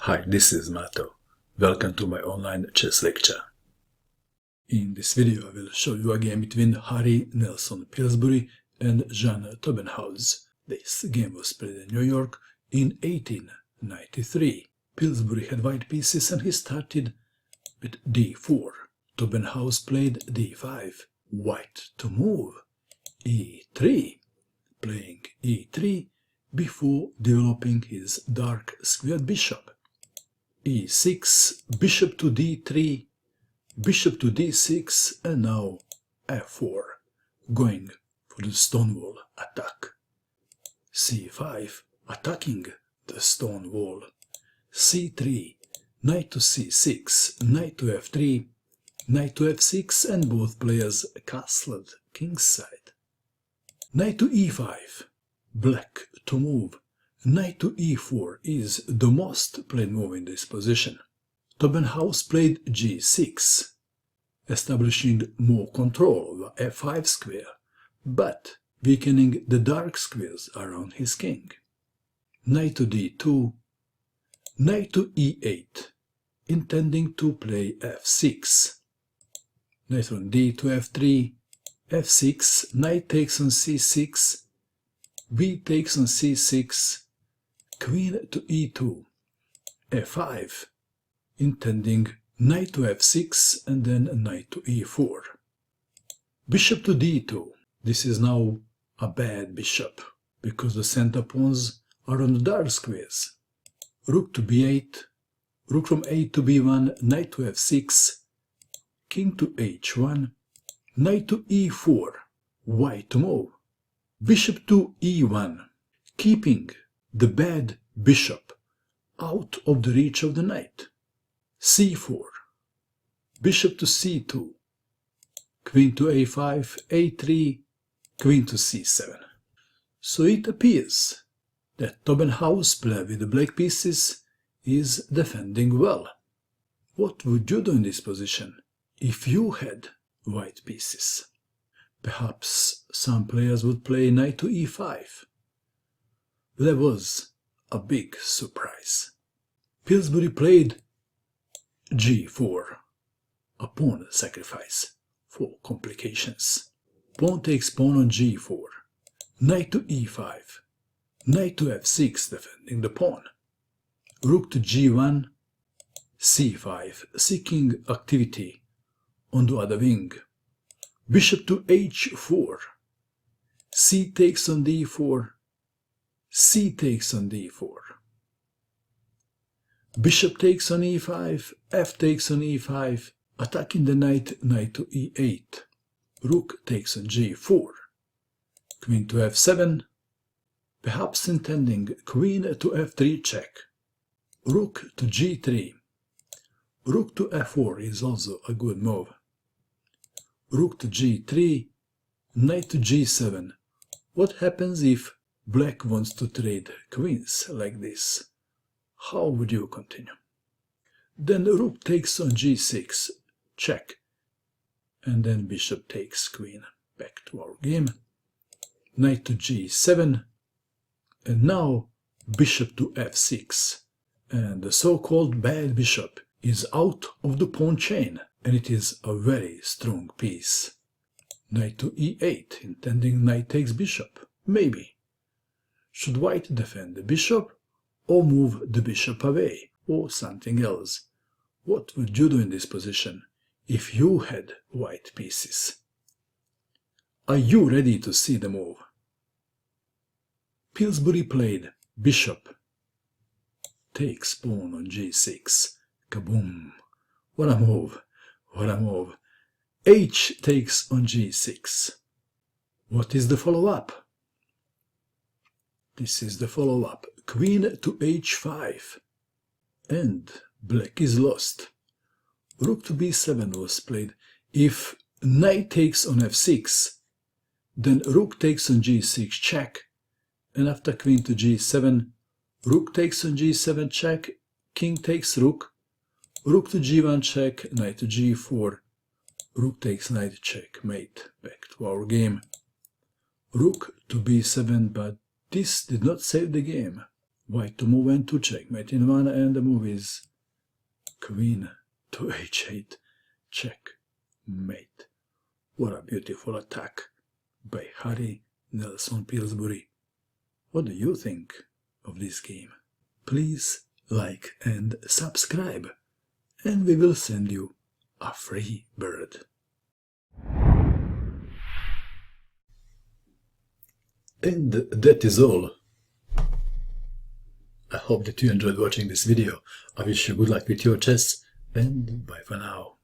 Hi, this is Mato. Welcome to my online chess lecture. In this video I will show you a game between Harry Nelson Pillsbury and Jean Taubenhaus. This game was played in New York in 1893. Pillsbury had white pieces and he started with d4. Taubenhaus played d5. White to move. e3. Playing e3 before developing his dark squared bishop. e6, bishop to d3, bishop to d6, and now f4, going for the Stonewall attack. c5, attacking the Stonewall. c3, knight to c6, knight to f3, knight to f6, and both players castled kingside. Knight to e5, black to move. Knight to e4 is the most played move in this position. Taubenhaus played g6, establishing more control over f5 square, but weakening the dark squares around his king. Knight to d2, knight to e8, intending to play f6. Knight from d to f3, f6, knight takes on c6, b takes on c6, queen to e2, f5, intending knight to f6 and then knight to e4. Bishop to d2. This is now a bad bishop, because the center pawns are on the dark squares. Rook to b8, rook from a to b1, knight to f6, king to h1, knight to e4, white to move. Bishop to e1, keeping the bad bishop out of the reach of the knight. c4, bishop to c2, queen to a5, a3, queen to c7. So it appears that Taubenhaus' player with the black pieces is defending well. What would you do in this position if you had white pieces? Perhaps some players would play knight to e5. There was a big surprise. Pillsbury played g4, a pawn sacrifice for complications. Pawn takes pawn on g4, knight to e5, knight to f6 defending the pawn, rook to g1, c5 seeking activity on the other wing, bishop to h4, c takes on d4, c takes on d4, bishop takes on e5, f takes on e5, attacking the knight, knight to e8, rook takes on g4, queen to f7, perhaps intending queen to f3 check, rook to g3, rook to f4 is also a good move, rook to g3, knight to g7. What happens if black wants to trade queens like this? How would you continue? Then rook takes on g6, check, and then bishop takes queen. Back to our game. Knight to g7, and now bishop to f6, and the so-called bad bishop is out of the pawn chain, and it is a very strong piece. Knight to e8, intending knight takes bishop. Maybe. Should white defend the bishop, or move the bishop away, or something else? What would you do in this position if you had white pieces? Are you ready to see the move? Pillsbury played bishop takes pawn on g6. Kaboom! What a move! What a move! H takes on g6. What is the follow-up? This is the follow-up. Queen to h5. And black is lost. Rook to b7 was played. If knight takes on f6, then rook takes on g6 check, and after queen to g7, rook takes on g7 check, king takes rook, rook to g1 check, knight to g4, rook takes knight checkmate. Back to our game. Rook to b7, but this did not save the game. white to move and to checkmate in one, and the move is queen to h8, checkmate. What a beautiful attack by Harry Nelson Pillsbury. What do you think of this game? Please like and subscribe, and we will send you a free bird. And that is all. I hope that you enjoyed watching this video. I wish you good luck with your chess, and bye for now.